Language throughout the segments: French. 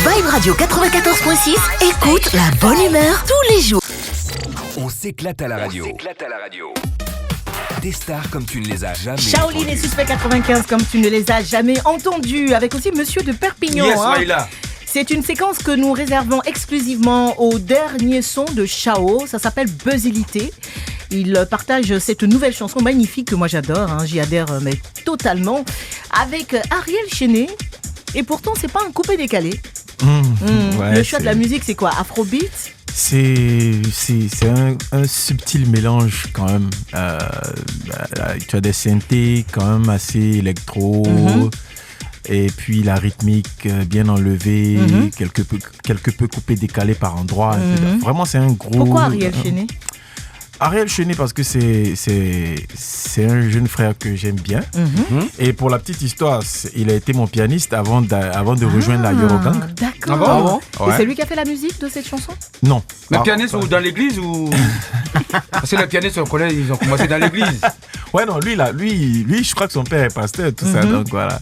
Vibe Radio 94.6, écoute la bonne humeur tous les jours. On s'éclate à la radio. Des stars comme tu ne les as jamais Shaolin entendues. et Suspect 95 comme tu ne les as jamais entendus. Avec aussi Monsieur de Perpignan. Yes, Maïla. C'est une séquence que nous réservons exclusivement au dernier son de Chao. Ça s'appelle Buzzilité. Il partage cette nouvelle chanson magnifique que moi j'adore. J'y adhère mais totalement. Avec Ariel Chenet. Et pourtant, c'est pas un coupé décalé. Ouais, Le choix de la musique, c'est quoi? Afrobeat? C'est un subtil mélange quand même. Tu as des synthés quand même assez électro. Et puis la rythmique bien enlevée, quelque peu coupé, décalé par endroits. Vraiment, c'est un gros... Pourquoi Ariel Chenet? Ariel Chenet parce que c'est un jeune frère que j'aime bien. Et pour la petite histoire, il a été mon pianiste avant de rejoindre la Eurogang. D'accord. Ah Et Ouais. c'est lui qui a fait la musique de cette chanson? Non. Mais Ah, pianiste ou dans l'église ou. Parce que les pianistes, on connaît, ils ont commencé dans l'église. Ouais, non, lui, je crois que son père est pasteur, tout ça, donc voilà.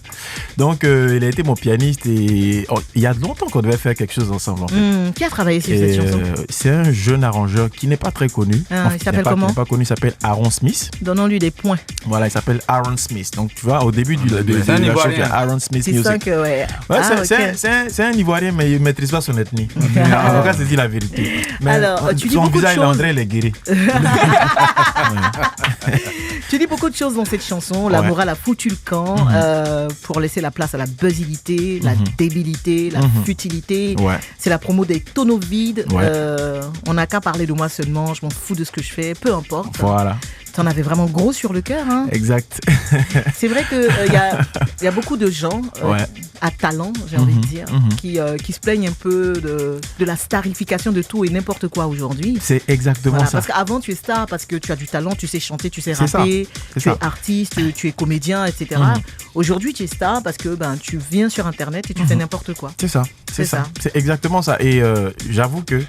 Donc, il a été mon pianiste et il y a longtemps qu'on devait faire quelque chose ensemble, en fait. Qui a travaillé sur Et, cette chanson? c'est un jeune arrangeur qui n'est pas très connu. Ah, il s'appelle comment? Il n'est pas connu, il s'appelle Aaron Smith. Donnons-lui des points. Voilà, il s'appelle Aaron Smith. Donc, tu vois, au début de la C'est un show, Ivoirien. il y a Aaron Smith C'est Music. ça que, ouais. Ouais, Ah, ok. c'est un Ivoirien, mais il ne maîtrise pas son ethnie. En tout cas, c'est dit la vérité. Mais Alors, tu dis son beaucoup de visage, choses. André, il est guéri. Tu dis beaucoup de choses dans cette chanson. La Ouais. morale a foutu le camp pour laisser la place à la buzzilité, la débilité, la futilité. Ouais. C'est la promo des tonneaux vides. Ouais. On n'a qu'à parler de moi seulement. Je m'en fous de ce que je fais. Peu importe. Voilà, T'en avais vraiment gros sur le cœur. exact. C'est vrai qu'il y a beaucoup de gens Ouais. à talent, j'ai envie de dire, qui se plaignent un peu de la starification de tout et n'importe quoi aujourd'hui. C'est exactement Voilà, ça. parce qu'avant, tu es star parce que tu as du talent, tu sais chanter, tu sais C'est ça, rapper, c'est tu ça. es artiste, tu es comédien, etc. Aujourd'hui, tu es star parce que tu viens sur Internet et tu fais n'importe quoi. C'est ça, C'est ça. c'est exactement ça. Et j'avoue que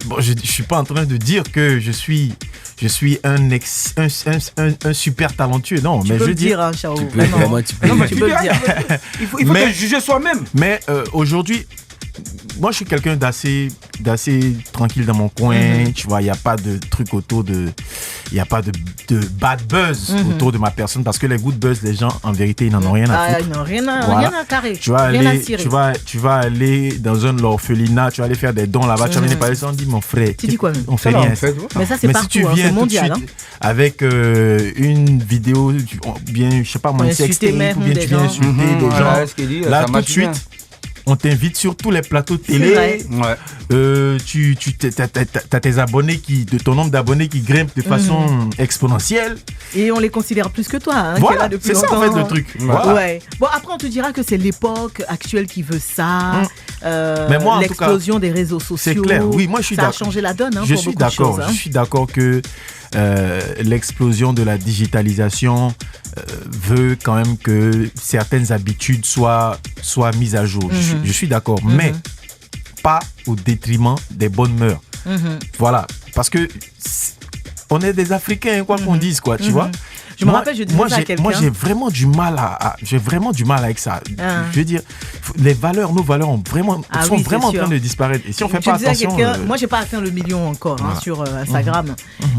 bon, je suis pas en train de dire que je suis un super talentueux, non. Tu mais peux je le dis, dire, hein, Chao. peux, Vraiment. vraiment, tu peux. Non, mais Tu peux le dire. Il faut Mais- te juger soi-même. mais aujourd'hui, moi je suis quelqu'un d'assez tranquille dans mon coin. Tu vois, il y a pas de truc il y a pas de bad buzz autour de ma personne parce que les good buzz, les gens en vérité ils n'en ont rien à Ah, foutre. non, rien à Voilà. carrer. Tu vas rien à aller, cirer. tu vas aller dans un orphelinat, tu vas aller faire des dons là-bas, tu vas venir parler, on dit mon frère. Tu dis quoi, même? On fait Ça, là, rien. en fait, Mais ça, c'est Mais partout, si tu hein, viens c'est tout de mondial. suite avec une vidéo, bien, je sais pas moi, une Insulter sextape, même ou bien des tu viens gens. insulter des Voilà, gens, ce qu'il dit, là ça tout de marche suite, bien. on t'invite sur tous les plateaux de C'est vrai. télé. Ouais. Tu as tes abonnés ton nombre d'abonnés qui grimpe de façon exponentielle. Et on les considère plus que toi, hein, qui est Voilà, là depuis c'est ça en longtemps. fait le truc. Voilà. Ouais. Bon, après, on te dira que c'est l'époque actuelle qui veut ça. Mais moi, en tout cas, l'explosion des réseaux sociaux. c'est clair. Oui, moi, je suis Ça a d'accord. changé la donne, hein, Je pour suis beaucoup de choses. d'accord. Je suis d'accord que l'explosion de la digitalisation veut quand même que certaines habitudes soient mises à jour. Je suis d'accord, mais pas au détriment des bonnes mœurs. Voilà, parce que on est des Africains, quoi qu'on dise, quoi, tu vois. Je me rappelle, je disais ça à quelqu'un. Moi, j'ai vraiment du mal avec ça. Ah. Je veux dire, nos valeurs sont vraiment Ah en oui, c'est train sûr. de disparaître. Et si on fait Je pas disais à attention, quelqu'un, moi j'ai pas atteint le million encore Voilà. sur Instagram.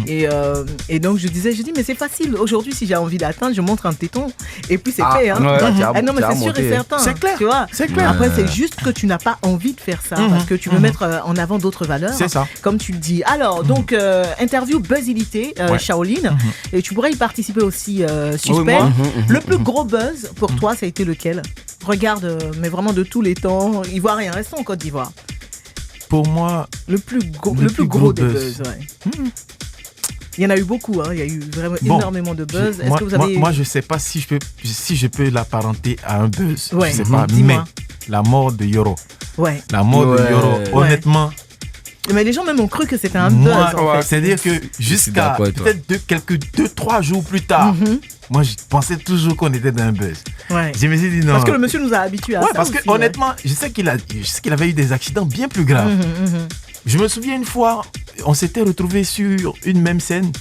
Et donc je dis mais c'est facile. Aujourd'hui, si j'ai envie d'atteindre, je montre un téton et puis c'est fait. Hein. ouais. Ah non, mais c'est sûr et certain. C'est clair. Tu vois. C'est clair. Après, c'est juste que tu n'as pas envie de faire ça parce que tu veux mettre en avant d'autres valeurs. C'est ça. Comme tu le dis. Alors, donc, interview Buzzilité, Ouais. Shaolin. Et tu pourrais y participer aussi, Suspect. moi. Le plus gros buzz pour toi, ça a été lequel? Regarde, mais vraiment de tous les temps. Ivoirien, restons en Côte d'Ivoire. pour moi, Le plus plus gros gros des buzz. buzz, ouais. Il y en a eu beaucoup, hein. Il y a eu vraiment Bon, énormément de buzz. Est-ce moi, que vous avez... moi, je sais pas si je peux l'apparenter à un buzz. Ouais, Je sais pas, mais dis-moi. la mort de Yoro. Ouais. La mort de Ouais. Yoro, Ouais. honnêtement, Mais les gens même ont cru que c'était un moi, buzz, en fait. c'est-à-dire que jusqu'à d'accord avec toi. peut-être 2-3 jours plus tard, moi, je pensais toujours qu'on était dans un buzz. Ouais. Je me suis dit non. Parce que le monsieur nous a habitués à Ouais, ça parce que aussi, ouais. honnêtement, je sais qu'il avait eu des accidents bien plus graves. Je me souviens une fois, on s'était retrouvés sur une même scène.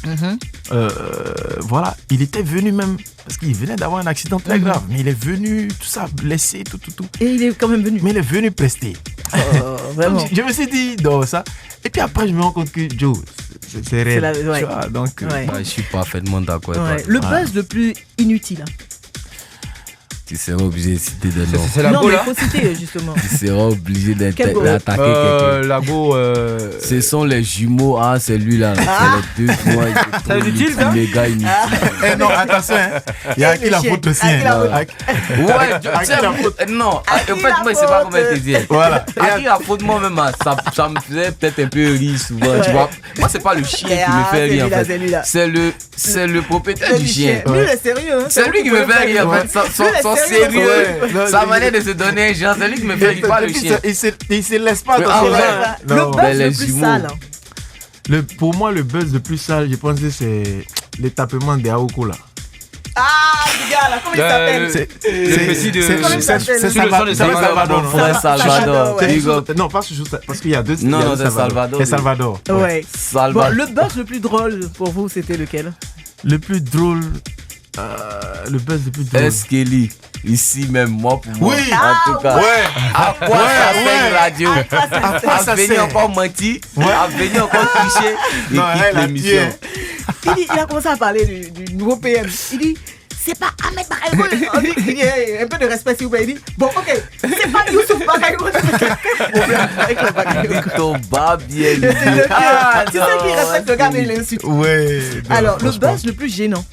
Voilà, il était venu même, parce qu'il venait d'avoir un accident très grave, mais il est venu, tout ça, blessé, tout. Et il est quand même venu. Mais il est venu prester. Vraiment. Donc, je me suis dit, non, ça. Et puis après, je me rends compte que Joe, c'est réel. Ouais. Tu vois, donc, Ouais. Je suis parfaitement d'accord. Ouais. avec toi. Le buzz le plus inutile. Tu seras obligé de citer des noms. C'est la Non, go mais là. il faut citer justement. Tu seras obligé Quel go? d'attaquer quelqu'un. La go. Ce sont les jumeaux. Ah, c'est lui là. C'est les deux. Moi, C'est inutile, ça? Les gars inutiles. Eh non, attention, hein. Il y a qui la faute aussi. À qui la faute? Ouais, tu sais, non. En fait, moi, je sais pas comment te dire. Voilà. À qui la faute, moi-même, ça me faisait peut-être un peu rire souvent. Tu vois, moi, c'est pas le chien qui me fait rire. En fait. C'est le propriétaire du chien. Lui, il est sérieux. Hein. C'est lui qui me fait rire. En fait, son sérieux. Ouais. Sa manière de se donner un genre, c'est lui qui me fait rire, pas le chien. Il se laisse pas Mais dans ah son ouais. genre. Le Non. buzz Ben, le les plus jumeaux. sale. Pour moi, le buzz le plus sale, je pense que c'est les tapements des Aoko là. Ah, le gars là, comment il s'appelle Le petit de. Comment il s'appelle? C'est Sur le son de Salvador. Mon frère Salvador. ouais. Big up. Non, pas juste parce qu'il y a deux. Non, il y a non, deux c'est Salvador. C'est Salvador. Ouais. Bon, Salvador. le buzz le plus drôle pour vous, c'était lequel? Le plus drôle. Le buzz le plus drôle. Eskelly, ici même, moi pour moi. Oui. En tout cas. Ouais. À quoi ça fait une radio? À quoi ça À venir sert? encore mentir, à venir encore tricher et Non, quitte elle a l'émission. Il a commencé à parler du nouveau PM. Il dit, c'est pas Ahmed Bakayogo. Il dit, un peu de respect s'il vous plaît. Il dit, bon, ok, c'est pas Youssouf Bakayogo. Avec le Bakayogo. Ton bas bien Tu sais qu'il respecte le gars, mais il est. l'insulte. Ouais. non, Alors, le franchement. buzz le plus gênant.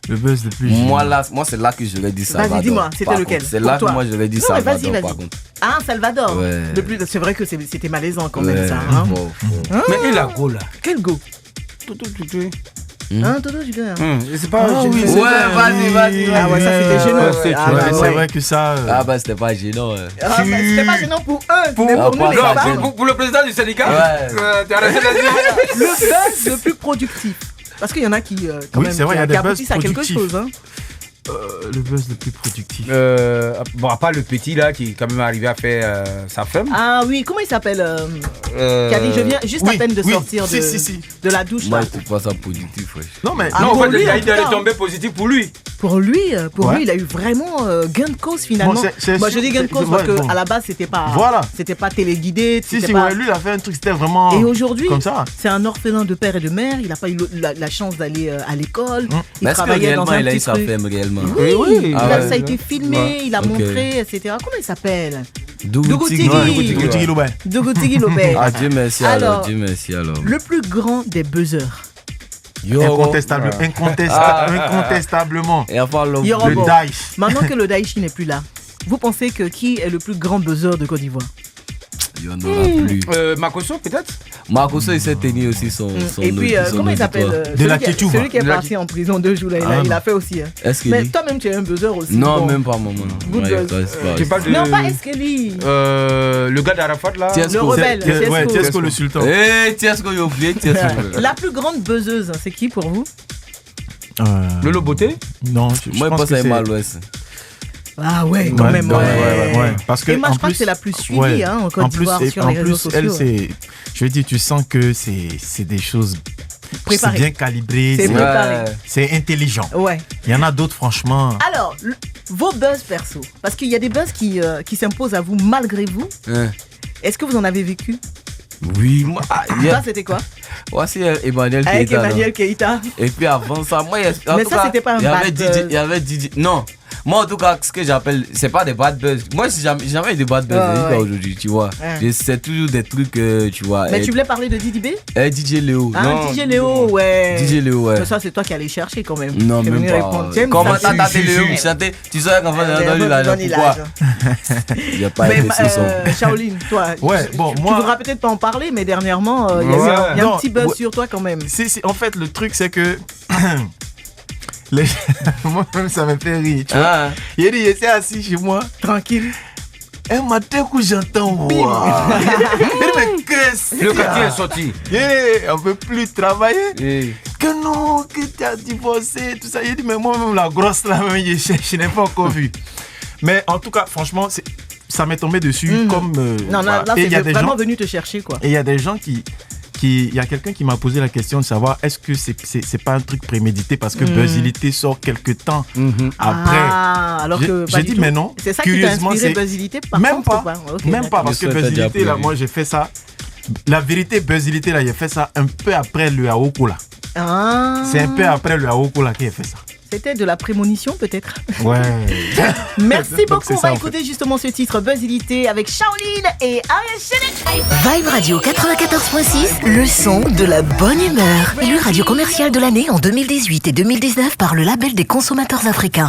Le buzz le plus. Moi, c'est là que j'aurais dit Salvador. Vas-y, dis-moi, c'était par lequel contre. C'est pour là que toi? moi j'aurais dit Non, mais Salvador vas-y. par contre. Ah, Salvador. Ouais. Le plus, c'est vrai que c'était malaisant quand même, Ouais, ça. Hein? bon. Mais il a go là. Quel go? Hein, Toto, tu connais, hein? C'est pas. Ah oui, Ouais, c'est vrai. vas-y. Ah ouais, ça c'était gênant. Ouais, c'est- Ah, Ouais, bah, c'est ouais. vrai que ça. Ah bah c'était pas gênant. Ah, bah, c'était pas gênant pour eux, mais pour Ah, nous, pas les ça, femmes. gênant. Pour le président du syndicat. Ouais. T'es arrêté là-dessus. Le buzz le plus productif. Parce qu'il y en a qui, quand Oui, même, c'est vrai, il y a qui des buzz aboutissent à quelque productifs. chose. Hein. Le buzz le plus productif. Bon, à part le petit là qui est quand même arrivé à faire sa femme. Ah oui, comment il s'appelle qui a dit, je viens juste à peine de sortir de la douche. Moi Là. je trouve pas ça positif. Ouais. Non, mais. Ah, Non, en pour fait, lui, il y a en eu tout des cas. retombées positives pour lui. Pour lui, Ouais. il a eu vraiment gain de cause finalement. Bon, c'est Moi sûr, je dis gain de c'est- cause c'est parce vrai, qu'à bon. la base c'était pas, Voilà. c'était pas téléguidé. Si, c'était si, pas... ouais, lui, il a fait un truc, c'était vraiment. Et aujourd'hui, Comme ça. c'est un orphelin de père et de mère. Il n'a pas eu la chance d'aller à l'école. Il Mais est-ce que travaillait dans réellement un il a eu petit sa truc. femme réellement? Oui, Ah ouais. ça a été filmé, Ouais. il a Ok. montré, etc. Comment il s'appelle Dougoutigui. Dougoutigui. Dougoutigui Loubet. Dougoutigui Lopez. Ah Dieu merci alors, Dieu merci alors. Le plus grand des buzzers. Incontestablement. Et enfin l'homme. Yoro. Le bon. Daesh. Maintenant que le Daichi n'est plus là, vous pensez que qui est le plus grand buzzer de Côte d'Ivoire? Il y en aura plus. Makoso peut-être. Marcoso il s'est tenu aussi son Et puis, son comment il s'appelle auditoire. celui qui est- Ketchup. Celui qui est De la parti en prison 2 jours, là, Ah, il non. a fait aussi. Hein. Est-ce qu'il Mais dit? toi-même, tu es un buzzer aussi. Non, bon. même pas maman. Good Ouais, buzz. c'est pas- J'ai pas de. Non, pas Eskelly. Le gars d'Arafat là. Tiesco. Le rebelle, Tiesco. Ouais, Tiesco le sultan. Eh, Tiesco, il a oublié Tiesco. La plus grande buzzeuse, c'est qui pour vous? Lolo Beauté. Non, je Moi, je pense pense que à c'est. Mal Ouest. Ah ouais, quand même. Ouais. Parce que Et moi, en je crois plus, que c'est la plus suivie ouais, hein, en en Côte plus, d'Ivoire et sur en les réseaux plus, elle, sociaux. c'est. Je veux dire, tu sens que c'est des choses. C'est Préparé. bien calibré, C'est préparé. c'est intelligent. Ouais. Il y en a d'autres, franchement. Alors, vos buzz perso, parce qu'il y a des buzz qui s'imposent à vous malgré vous. Hein. Est-ce que vous en avez vécu? Oui, moi. Ça, c'était quoi? Voici Emmanuel Avec Keita. Emmanuel Keita. Et puis avant ça, moi, en Mais tout ça, cas, c'était pas un il y avait bad DJ, buzz. il y avait DJ. Non, moi en tout cas, ce que j'appelle, c'est pas des bad buzz. Moi, j'ai jamais eu de bad buzz Ouais. aujourd'hui, tu vois. Ouais. C'est toujours des trucs, tu vois. Mais tu voulais parler de Didi B? DJ Léo. Ah, non, DJ Léo, ouais. DJ Léo, ouais. Mais ça, c'est toi qui allais chercher quand même. Non, T'es même venu pas. répondre. Tu aimes Comment ça? t'as Si, Léo si. chanter? Tu sais qu'en fait, on a entendu l'argent. Donne-y Pourquoi? l'argent. Il n'y a pas Mais été ce son. Shaolin, toi, Ouais, bon, tu moi- voudras peut-être pas en parler, mais dernièrement, il y a eu Ouais. un Non, petit buzz ouais. sur toi quand même. En fait, le truc, c'est que. Moi-même, ça me fait rire. Tu vois. Ah, Il dit, j'étais assis chez moi. Tranquille. Un matin que j'entends. Waouh. Il dit, mais qu'est-ce Le qu'il y a? quartier est sorti. Yeah, on peut plus travailler. eh. Que non, que tu as divorcé, tout ça. Il dit, mais moi-même, la grosse là, même, je n'ai pas encore vu. Mais en tout cas, franchement, ça m'est tombé dessus comme. Non, voilà. là, Et il y a c'est des vraiment gens, venu te chercher, quoi. et il y a des gens qui il y a quelqu'un qui m'a posé la question de savoir est-ce que c'est pas un truc prémédité parce que Buzzilité sort quelques temps après. Alors que j'ai dit mais non. C'est ça qui t'a inspiré Buzzilité par même contre, pas. Okay, même pas parce que Buzzilité là, moi j'ai fait ça. La vérité, Buzzilité là, j'ai fait ça un peu après le Aoko là. C'est un peu après le Aoko là qu'il a fait ça. C'était de la prémonition peut-être. Ouais. Merci beaucoup. On va écouter justement ce titre Buzzilité avec Shaolin et Ariel Chenet. Vibe Radio 94.6, le son de la bonne humeur. Élu radio commerciale de l'année en 2018 et 2019 par le label des consommateurs africains.